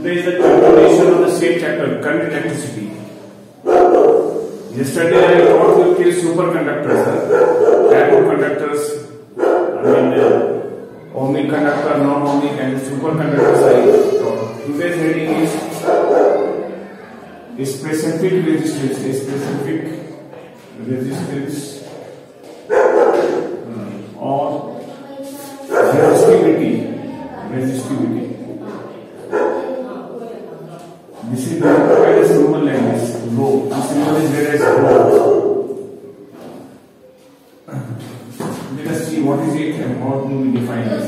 Today is the continuation of the same chapter, current electricity. Yesterday I taught you superconductors, type of conductors, ohmic conductor, non-ohmic, and superconductors I taught. Today's heading is specific resistance, or resistivity. This is quite a symbol like this, rho. This symbol is read as rho. Let us see what is it and how do we define it.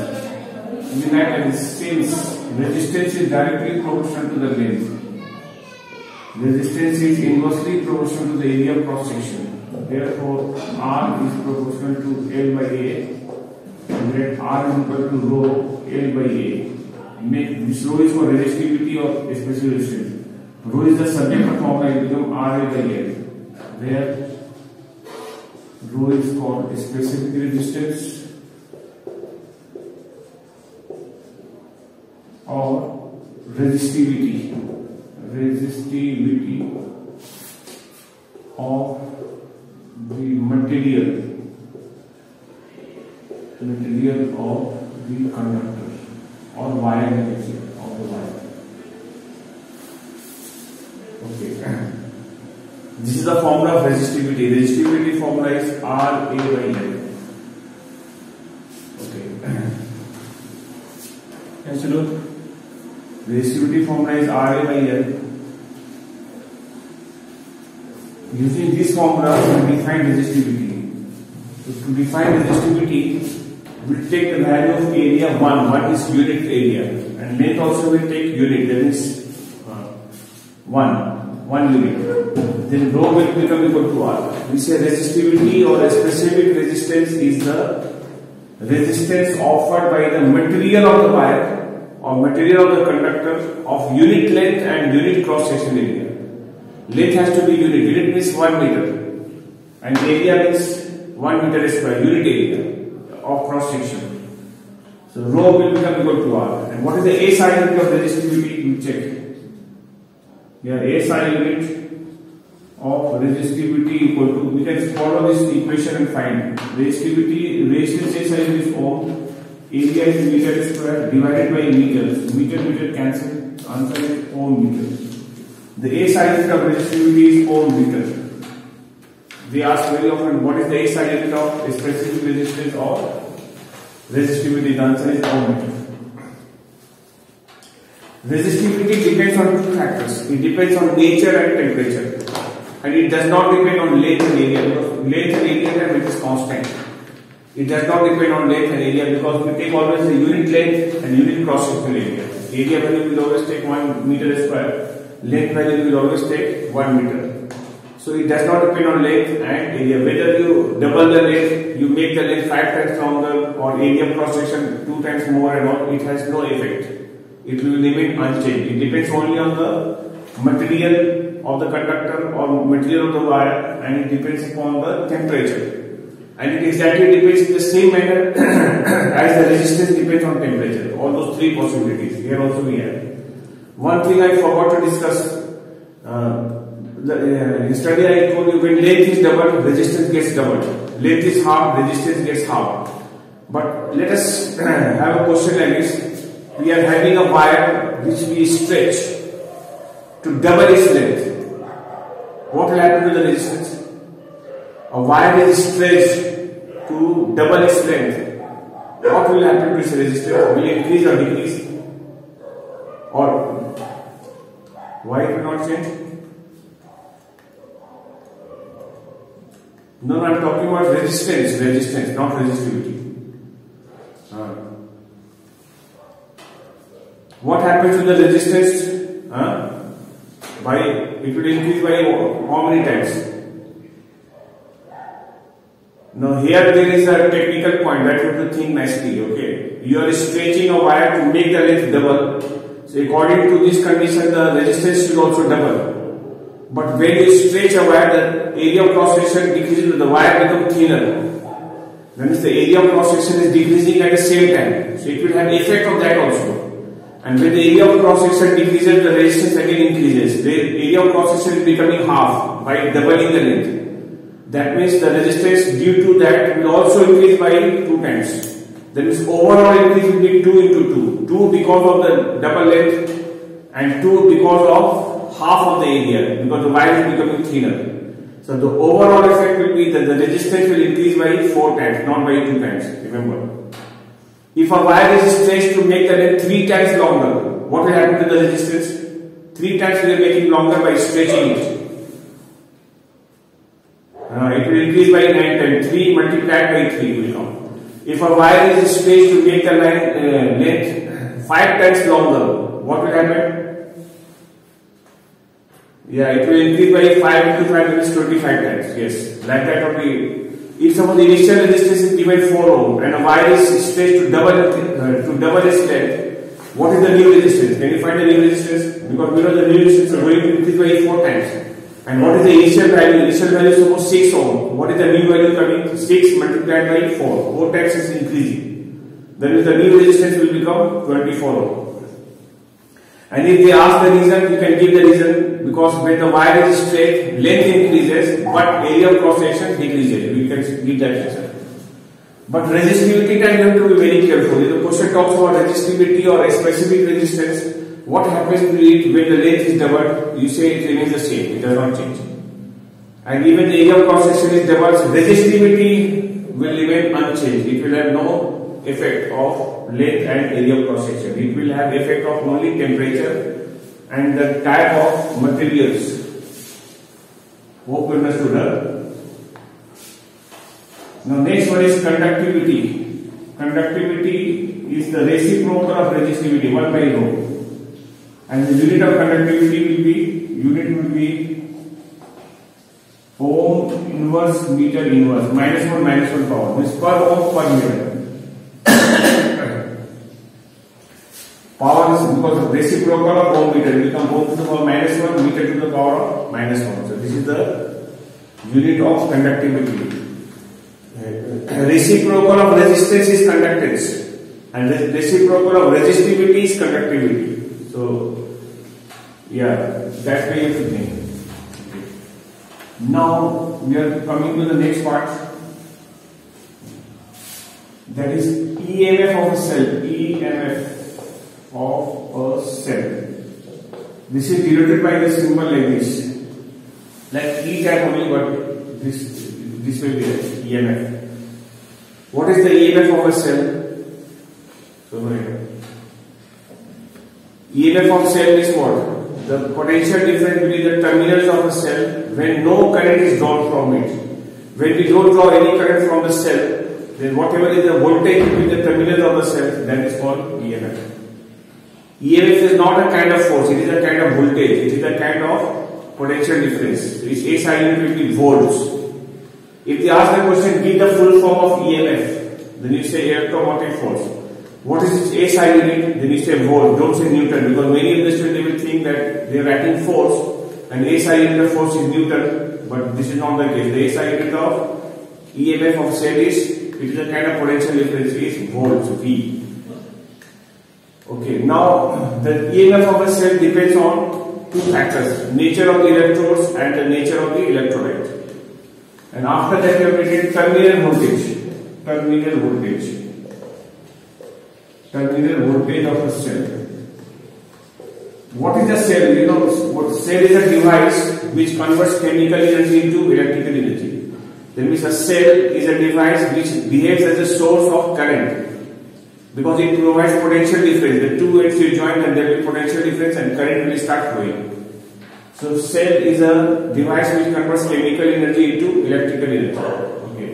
In that resistance is directly proportional to the length. Resistance is inversely proportional to the area of cross section. Therefore, R is proportional to L by A. And let R is equal to rho L by A. This rho is for resistivity or specific resistance. Rho is the subject of formula, it becomes R by L. Where rho is called specific resistance or resistivity of the material of the conductor or wire of the wire. Okay. This is the formula of resistivity. Resistivity formula is Ra by L. Okay. Absolute. Resistivity formula is Ra by L. Using this formula, we define resistivity. So to define resistivity, we take the value of area 1 is unit area, and length also will take unit, that is 1 unit. Then rho will become equal to R. We say resistivity or a specific resistance is the resistance offered by the material of the wire or material of the conductor of unit length and unit cross section area. Length has to be unit. Unit means 1 meter, and area means 1 meter square. Unit area of cross section. So rho will become equal to R. And what is the SI unit of resistivity? We check. Here SI unit of resistivity equal to, we can follow this equation and find resistance SI is ohm, area is meter square divided by meters. Meter cancel. Answer is ohm meter. The SI unit of resistivity is ohm meter. They ask very often what is the SI unit of specific resistance or resistivity. The answer is ohm meter. Resistivity depends on two factors. It depends on nature and temperature, and it does not depend on length and area, because length and area it is constant. It does not depend on length and area because we take always the unit length and unit cross sectional area. Area value will always take 1 meter square. Length value will always take 1 meter. So it does not depend on length and area. Whether you double the length, you make the length 5 times longer, or area cross section 2 times more and all, it has no effect. It will remain unchanged. It depends only on the material of the conductor or material of the wire, and it depends upon the temperature. And it exactly depends in the same manner as the resistance depends on temperature. All those 3 possibilities. Here also we have. One thing I forgot to discuss. Yesterday I told you when length is doubled, resistance gets doubled. Length is half, resistance gets half. But let us have a question like this. We are having a wire which we stretch to double its length. What will happen to the resistance? A wire is stretched to double its length. What will happen to its resistance? Will it increase or decrease? Or why it will not change? No, I am talking about resistance, not resistivity. What happens to the resistance? It will increase by how many times? Now here there is a technical point that you have to think nicely. Okay, you are stretching a wire to make the length double. So according to this condition, the resistance should also double. But when you stretch a wire, the area of cross section decreases, the wire becomes thinner. That means the area of cross section is decreasing at the same time. So it will have effect of that also. And when the area of cross section decreases, the resistance again increases. The area of cross section is becoming half by doubling the length. That means the resistance due to that will also increase by 2 times. That means overall increase will be 2 into 2. 2 because of the double length and 2 because of half of the area, because the wire is becoming thinner. So the overall effect will be that the resistance will increase by 4 times, not by 2 times. Remember. If a wire is stretched to make the length 3 times longer, what will happen to the resistance? 3 times we are making longer by stretching it. It will increase by 9 times. 3 multiplied by 3 will come. If a wire is stretched to make the length 5 times longer, what will happen? Yeah, it will increase by 5 into 5, that is 25 times. Yes, like that only. If suppose the initial resistance is given 4 ohm and a wire is stretched to double its length, what is the new resistance? Can you find the new resistance? Because we know the new resistance is going to increase by 4 times. And what is the initial value? Initial value is suppose 6 ohm. What is the new value coming? 6 multiplied by 4. 4 times is increasing. That means the new resistance will become 24 ohm. And if they ask the reason, you can give the reason, because when the wire is straight, length increases, but area of cross section decreases. We can give that reason. But resistivity time, you have to be very careful. If the question talks about resistivity or a specific resistance, what happens to it when the length is doubled? You say it remains the same, it does not change. And even the area of cross section is doubled, resistivity will remain unchanged. It will have no effect of length and area of cross section. It will have effect of only temperature and the type of materials. Hope you understood, huh? Now next one is conductivity. Conductivity is the reciprocal of resistivity, 1 by rho. And the unit of conductivity will be ohm inverse meter inverse, -1 power. This per ohm per meter. Power is because of reciprocal of ohm meter, it will become ohm to the power -1 meter to the power of -1. So this is the unit of conductivity. Reciprocal of resistance is conductance, and the reciprocal of resistivity is conductivity. So yeah, that's why you have to think. Now we are coming to the next part, that is EMF of a cell. EMF of a cell. This is denoted by the symbol like this, like E type only, but this will be EMF. What is the EMF of a cell? So EMF of cell is what? The potential difference between the terminals of a cell when no current is drawn from it. When we don't draw any current from the cell, then whatever is the voltage between the terminals of the cell, that is called EMF. EMF is not a kind of force, it is a kind of voltage, it is a kind of potential difference. Its SI unit will be volts. If they ask the question, give the full form of EMF, then you say electromotive force. What is its SI unit? Then you say volt, don't say Newton, because many of the students will think that they are writing force and SI unit of force is Newton, but this is not the case. The SI unit of EMF of cell is, it is a kind of potential difference, is volts, V. Okay, now the EMF of a cell depends on 2 factors, nature of the electrodes and the nature of the electrolyte. And after that you have written terminal voltage. Terminal voltage of a cell. What is a cell? You know, what cell is a device which converts chemical energy into electrical energy. That means a cell is a device which behaves as a source of current, because it provides potential difference. The two ends will join and there will be potential difference and current will start flowing. So cell is a device which converts chemical energy into electrical energy. Okay.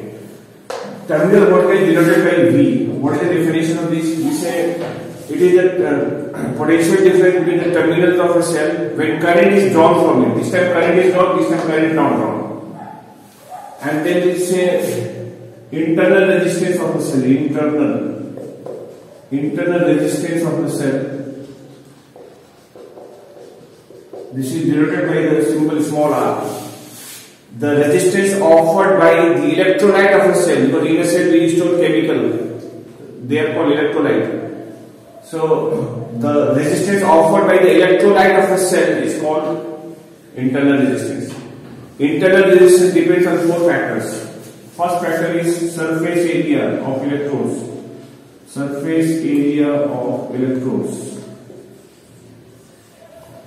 Terminal voltage denoted by V. What is the definition of this? We say it is a potential difference between the terminals of a cell when current is drawn from it. This time current is drawn, this time current is not drawn. And then we say internal resistance of the cell. Internal resistance of the cell. This is denoted by the symbol small r. The resistance offered by the electrolyte of a cell, because in a cell we store chemical, they are called electrolyte. So the resistance offered by the electrolyte of a cell is called internal resistance. Internal resistance depends on four factors. First factor is surface area of electrodes. Surface area of electrodes.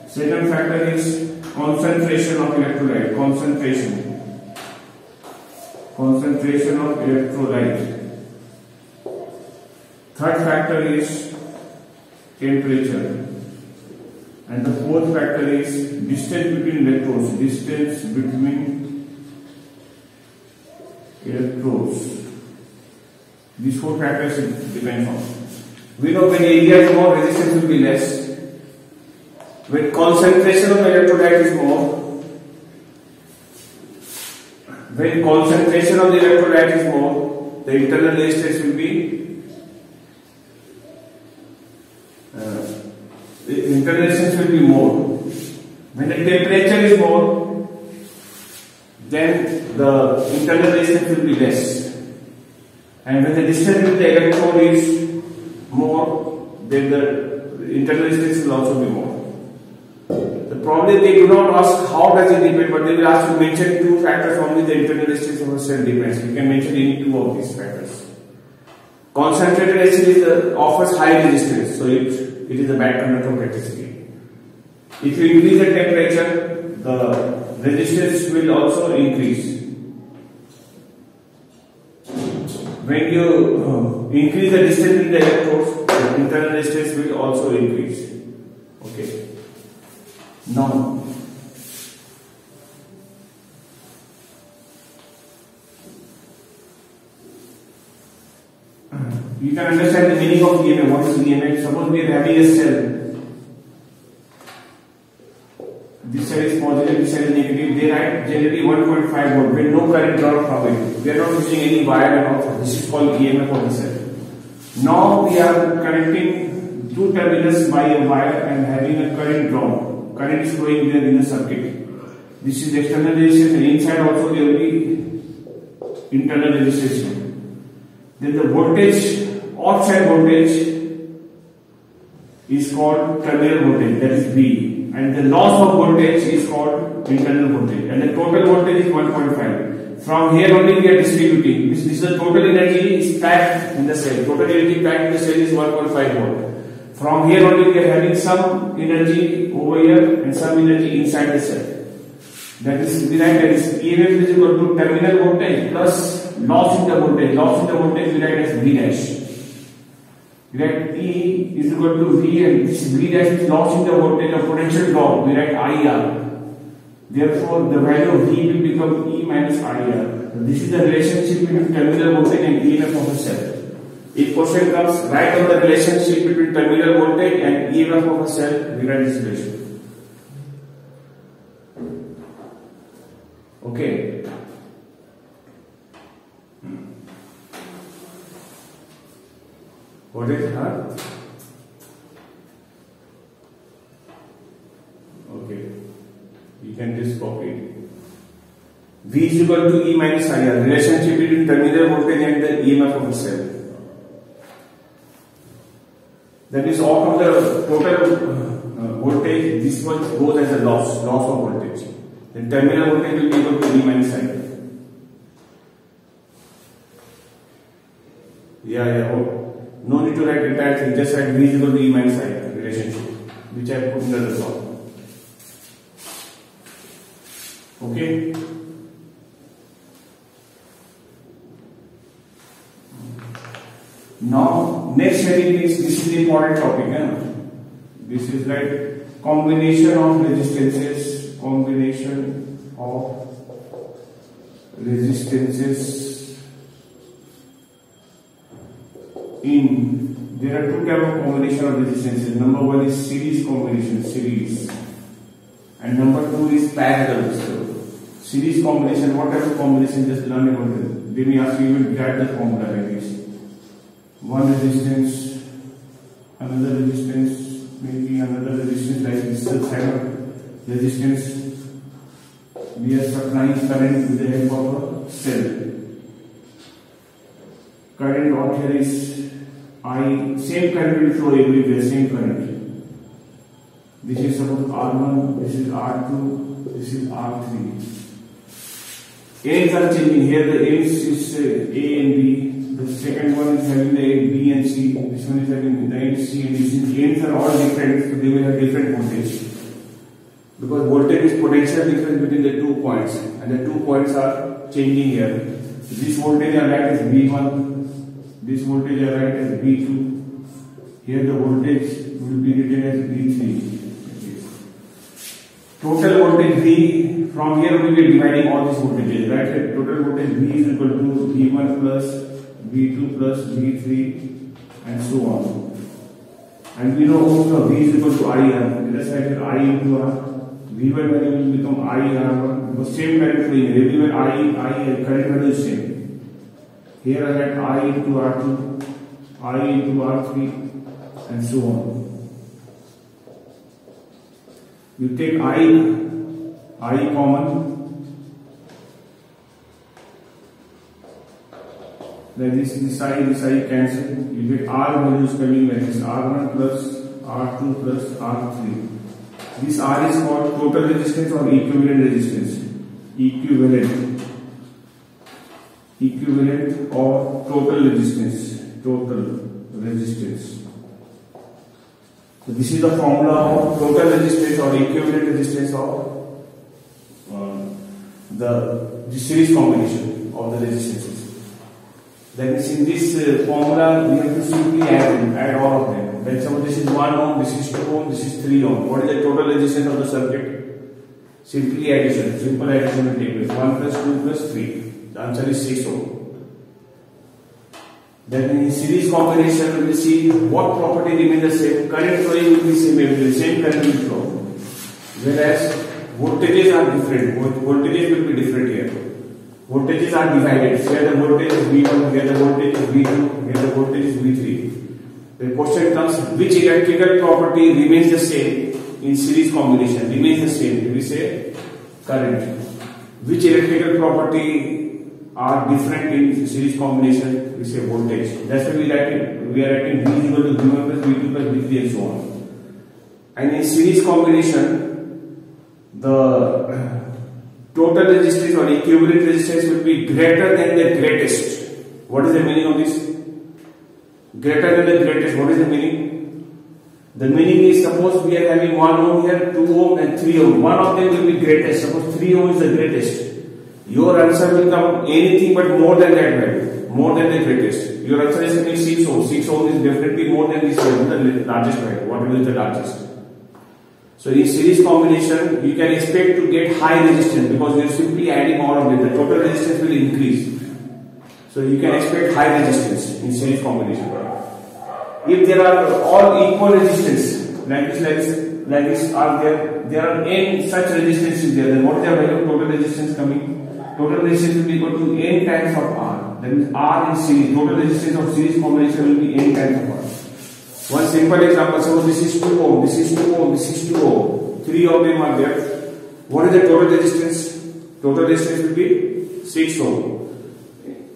Second factor is concentration of electrolyte. Concentration of electrolyte. Third factor is temperature. And the fourth factor is distance between electrodes. Distance between electrodes. These four factors depend on. We know when area is more, resistance will be less. When concentration of electrolyte is more, when concentration of the electrolyte is more, the internal resistance will be more. When the temperature is more, then the internal resistance will be less. And when the distance with the electrode is more, then the internal resistance will also be more. The problem, they do not ask how does it depend, but they will ask you mention two factors only the internal resistance of a cell depends. You can mention any two of these factors. Concentrated acid offers high resistance, so it is a bad conductor of electricity. If you increase the temperature, the resistance will also increase. When you increase the distance with the electrodes, the internal resistance will also increase. Okay. Now, you can understand the meaning of EMF. What is EMF? Suppose we are having a cell. This cell is positive, this cell is negative. They write generally 1.5 volt when no current drawn from it. We are not using any wire and all. This is called EMF of the cell. Now we are connecting two terminals by a wire and having a current drawn. Current is flowing there in the circuit. This is external resistance, and inside also there will be internal resistance. Then the voltage, outside voltage, is called terminal voltage, that is V, and the loss of voltage is called internal voltage, and the total voltage is 1.5. From here only we are distributing. This is the total energy is packed in the cell. Total energy packed in the cell is 1.5 volt. From here only we are having some energy over here and some energy inside the cell. That is, we write as EMF is equal to terminal voltage plus loss in the voltage. Loss in the voltage we write as V dash. We write E is equal to V, and this V dash is loss in the voltage of potential drop. We write IR. Therefore, the value of V will become E minus IR. This is the relationship between terminal voltage and EMF of a cell. If question comes, write down the relationship between terminal voltage and EMF of a cell, we write this relation. Okay. What is her? Okay. You can just copy it. V is equal to E minus IR, relationship between terminal voltage and the EMF of a cell. That is out of the total voltage, this one goes as a loss of voltage. Then terminal voltage will be equal to E minus IR. No need to write entire thing, just write V is equal to E minus IR relationship, which I put in the result. Okay. Now, next heading is, this is the important topic. This is like combination of resistances. Combination of resistances in, there are two types of combination of resistances. Number one is series combination, series, and number two is parallel. So, series combination, what type of combination? Just learn about it. They may ask you, will write the formula like this. One resistance, another resistance, maybe another resistance like this kind of resistance. We are supplying current with the help of a cell. Current out here is I, same current will flow everywhere, same current. This is suppose R1, this is R2, this is R3. Ends are changing. Here the ends is A and B. The second one is having the end B and C. This one is having the end C and D. Since ends are all different, so they will have different voltage. Because voltage is potential difference between the 2 points, and the 2 points are changing here. So this voltage I write as V1, this voltage I write as V2. Here the voltage will be written as V3. Total voltage V, from here we will be dividing all these voltages, right? Total voltage V is equal to V1 plus V2 plus V3 and so on. And we know also V is equal to IR. Let us write here I into R. V1 value will become IR1 because same current flowing. Everywhere I current value is same. Here I write I into R2, I into R3 and so on. You take I common, then this I cancel. You get R values coming like this: R1 plus R2 plus R3. This R is called total resistance or equivalent resistance. Equivalent or total resistance. So this is the formula of total resistance or equivalent resistance of the series combination of the resistances. Then in this formula we have to simply add all of them. Then suppose this is 1 ohm, this is 2 ohm, this is 3 ohm. What is the total resistance of the circuit? Simply addition. Simple addition will take place. 1 plus 2 plus 3. The answer is 6 ohm. Then in series combination we will see what property remains the same. Current flowing will be same everywhere, same current will flow. Whereas voltages are different. Voltages will be different here. Voltages are divided. Here the voltage is V1, here the voltage is V2, here the voltage is V3. The question comes, which electrical property remains the same in series combination? Remains the same. We say current. Which electrical property are different in series combination? We say voltage. That's why we are writing V is equal to V1 plus V2 plus V3 and so on. And in series combination, the total resistance or equivalent resistance will be greater than the greatest. What is the meaning of this? Greater than the greatest. What is the meaning? The meaning is, suppose we are having 1 ohm here, 2 ohm and 3 ohm. One of them will be greatest. Suppose 3 ohm is the greatest. Your answer will come anything but more than that value. More than the greatest. Your answer is coming 6 ohm. 6 ohm is definitely more than this value, the largest value. Whatever is the largest. So in series combination, you can expect to get high resistance because we are simply adding all of it. The total resistance will increase. So you can expect high resistance in series combination. If there are all equal resistance, like this are there are n such resistances there, then what is the value of total resistance coming? Total resistance will be equal to n times of R. That means R in series. Total resistance of series combination will be n times of R. One simple example, suppose this is 2 ohm, this is 2 ohm, this is 2 ohm. 3 of them are there. What is the total resistance? Total resistance will be 6 ohm.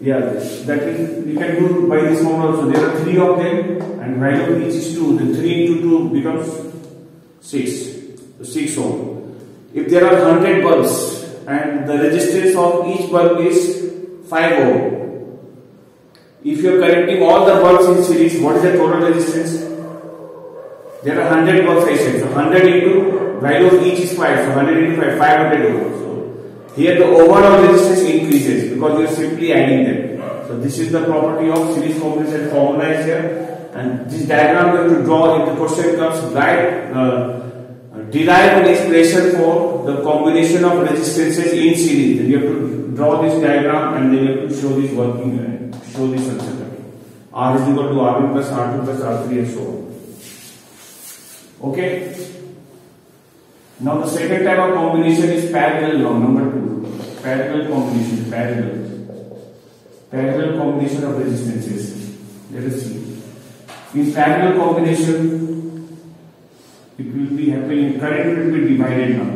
Yeah, that is, you can do by this formula also. There are 3 of them and value of each is 2. Then 3 into 2 becomes 6. So 6 ohm. If there are 100 bulbs and the resistance of each bulb is 5 ohm. If you are connecting all the bulbs in series, what is the total resistance? There are 100 bulbs I said. So 100 into value of each is 5. So 100 into 5, 500 ohm. So here the overall resistance increases because you are simply adding them. So this is the property of series combination formula is here. And this diagram you have to draw if the question comes, derive an expression for the combination of resistances in series. Then you have to draw this diagram and then you have to show this working, show this circuit. R is equal to R1 plus R2 plus R3 and so on. Okay. Now the second type of combination is parallel now, number 2. Parallel combination, parallel combination of resistances. Let us see. In parallel combination, it will be happening, current will be divided now.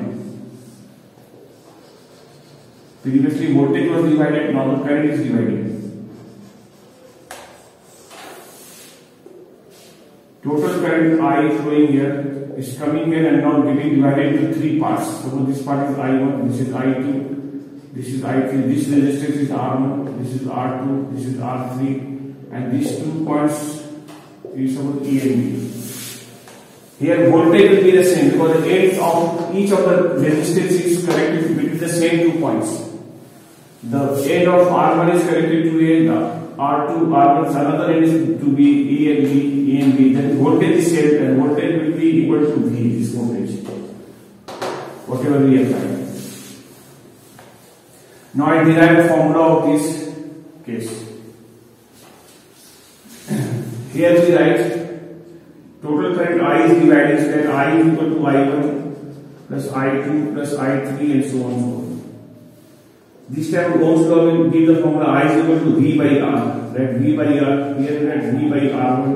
Previously voltage was divided, now the current is divided. total current I flowing here is coming here and now getting divided into three parts. Suppose this part is I1, this is I2, this is I3, this resistance is R1, this is R2, this is R3, and these 2 points is suppose E and B. Here voltage will be the same because the ends of each of the resistance is connected between the same 2 points. The end of R1 is connected to A, the R2, R1, another end is to be A and B, A and B. Then voltage is same and voltage will be equal to V, this voltage, whatever we apply. Now I derive the formula of this case. Here we write total current I is divided, so that I is equal to I1 plus I2 plus I3 and so on and so on. This time Ohm's law will give the formula I is equal to V by R. Let V by R, here let V by R1,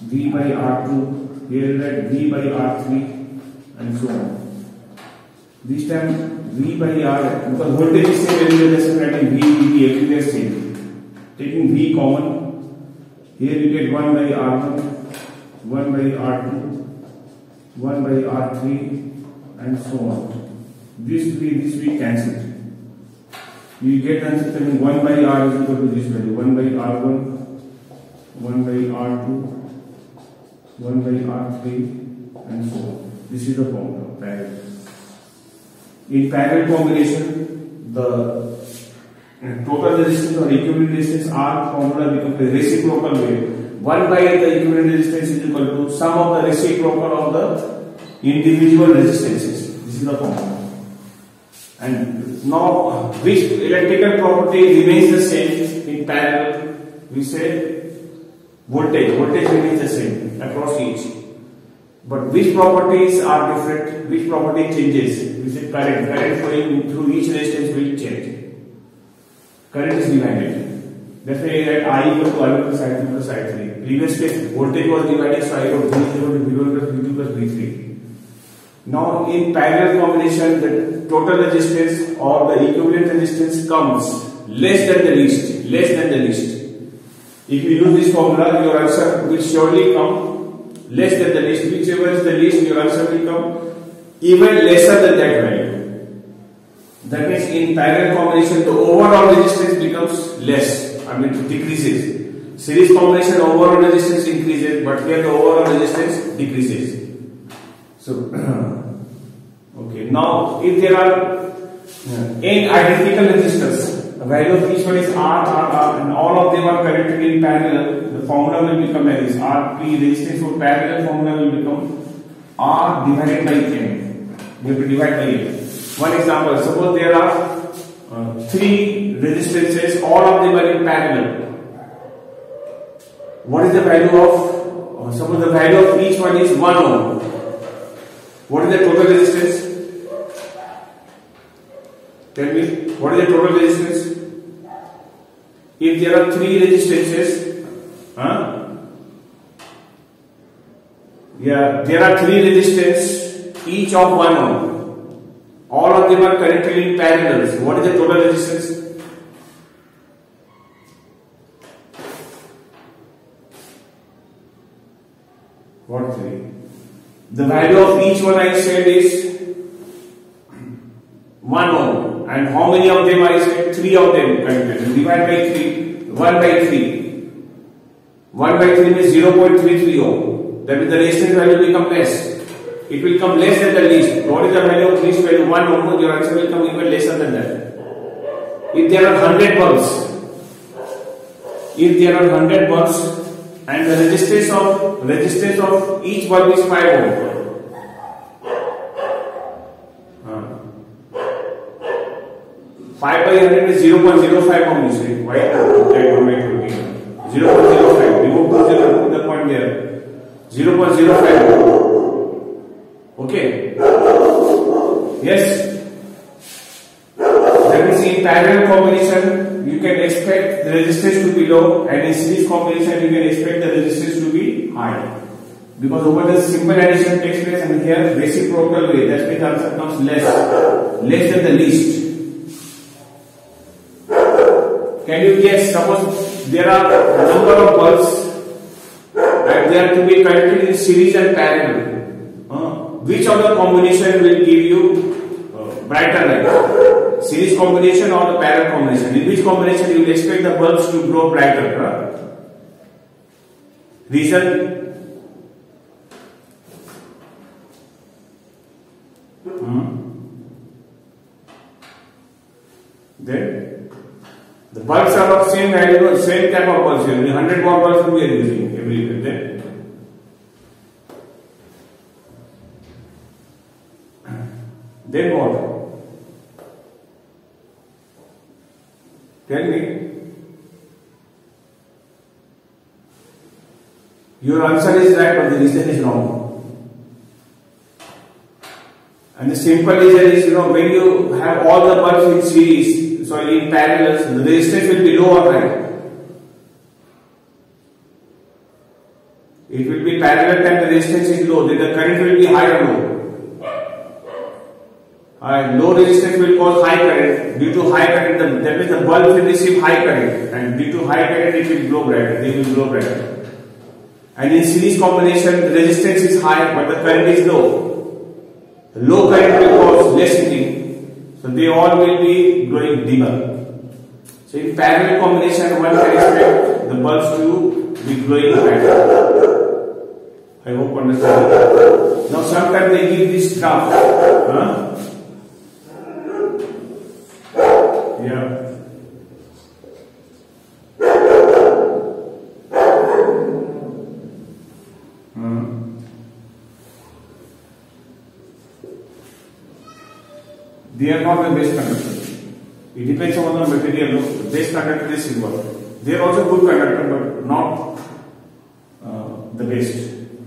V by R2, here let V by R3 and so on. This time V by R, because voltage is same everywhere, just writing V, V everywhere same. Taking V common, here you get 1 by R1, 1 by R2, 1 by R3 and so on. This we cancel. You get answer telling 1 by R is equal to this value, 1 by R1, 1 by R2, 1 by R3 and so on. This is the formula, parallel. In parallel combination, the total resistance or equivalent resistance R formula becomes a reciprocal way. 1 by the equivalent resistance is equal to sum of the reciprocal of the individual resistances. This is the formula. And now, which electrical property remains the same in parallel? We say voltage. Voltage remains the same across each. But which properties are different? Which property changes? We say current. Current flowing through each resistance will change. Current is divided. That's why I write I equal to I1 plus I2 plus I3. Previous case, voltage was divided, so I wrote V is equal to V1 plus V2 plus V3. Now, in parallel combination, the total resistance or the equivalent resistance comes less than the least. Less than the least. If you use this formula, your answer will surely come less than the least. Whichever is the least, your answer will come even lesser than that value. That means in parallel combination, the overall resistance becomes less. I mean, it decreases. Series combination, overall resistance increases, but here the overall resistance decreases. So, okay. Now, if there are n identical resistors, the value of each one is R, and all of them are connected in parallel, the formula will become like this. Rp resistance for parallel formula will become R divided by n. We have to divide by n. One example, suppose there are 3 resistances, all of them are in parallel. What is the value of, suppose the value of each one is 1 ohm. What is the total resistance? Tell me, what is the total resistance? If there are 3 resistances, there are 3 resistances, each of 1 ohm. All of them are connected in parallel. What is the total resistance? What 3? The value of each one I said is 1 ohm. And how many of them I said? 3 of them connected. Divide by 3. 1 by 3. 1 by 3 means 0.33 ohm. That means the resistance value will become less. It will come less than the least. What is the value of least value? 1 ohm. Your answer will come even lesser than that. If there are 100 bulbs, and the resistance of each bulb is 5 ohm. 5 by 100 is 0.05 ohm, you say. Why? 0.05. Remove the point there. 0.05 ohm. Okay. Yes. That means in parallel combination, you can expect the resistance to be low, and in series combination, you can expect the resistance to be high. Because over the simple addition takes place, and here reciprocal way, that means the answer comes less than the least. Can you guess? Suppose there are a number of bulbs at they are to be connected in series and parallel. Which of the combination will give you brighter light? Series combination or the parallel combination? In which combination you will expect the bulbs to glow brighter? Reason? Then the bulbs are of same value, same type of bulbs. 100 watt bulbs we are using everywhere. Then what? Tell me. Your answer is right, but the reason is wrong. And the simple reason is, when you have all the bulbs in series, in parallels, the resistance will be low or high. It will be parallel and the resistance is low, then the current will be high or low. Low resistance will cause high current. Due to high current, that means the bulb will receive high current, and due to high current, it will glow brighter. They will glow brighter. And in series combination, the resistance is high, but the current is low. The low current will cause less heating, so they all will be glowing dimmer. So in parallel combination, one can expect the bulbs to be glowing brighter. I hope you understand. Now sometimes they give this graph. Yeah. They are not the best conductor. It depends on the material. The best conductor is silver. They are also good conductor, but not the best.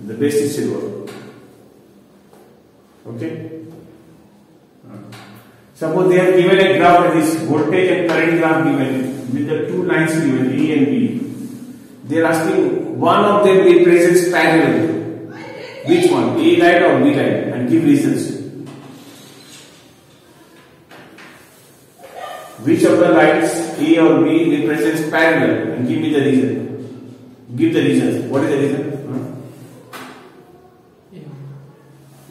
The best is silver. Okay. Suppose they have given a graph, this voltage and current graph given with the two lines given A and B. They are asking one of them represents parallel. Which one? A line or B line? And give reasons. Which of the lines A or B represents parallel? And give me the reason. Give the reasons. What is the reason?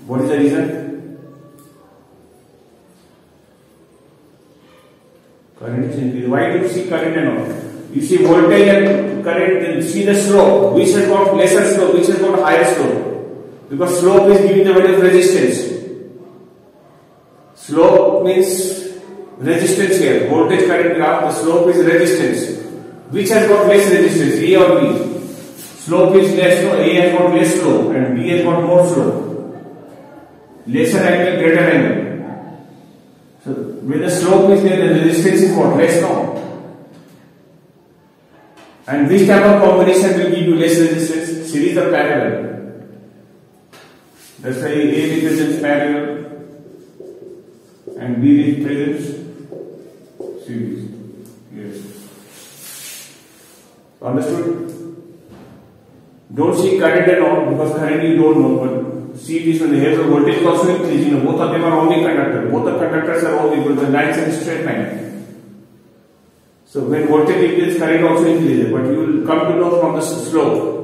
What is the reason? Current is increasing. Why do you see current and all? You see voltage and current, then see the slope. Which has got lesser slope, which has got higher slope. Because slope is giving the value of resistance. Slope means resistance here. Voltage current graph, the slope is resistance. Which has got less resistance, A or B? Slope is less, no? A has got less slope and B has got more slope. Lesser angle, greater angle. So when the slope is there, the resistance is what? Less, no? And which type of combination will give you less resistance? Series or parallel? That's why A represents parallel and B represents series. Yes. Understood? Don't see current at all because current you don't know, but see this one here. The voltage is also increasing. Both of them are only conductor. Both the conductors are only because the lines are in straight line. So when voltage increases, current also increases. But you will come to know from the slope.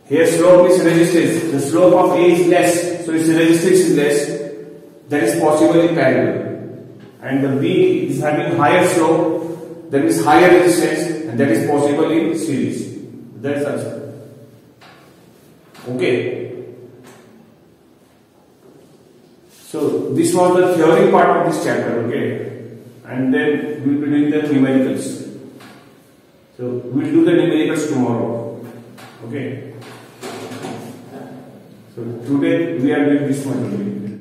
Here slope is resistance. The slope of A is less, so its resistance is less. That is possible in parallel. And the B is having higher slope, that is higher resistance, and that is possible in series. That is answer. Okay. So this was the theory part of this chapter, okay? And then we will be doing the numericals. So we will do the numericals tomorrow. Okay. So today we are doing this one only.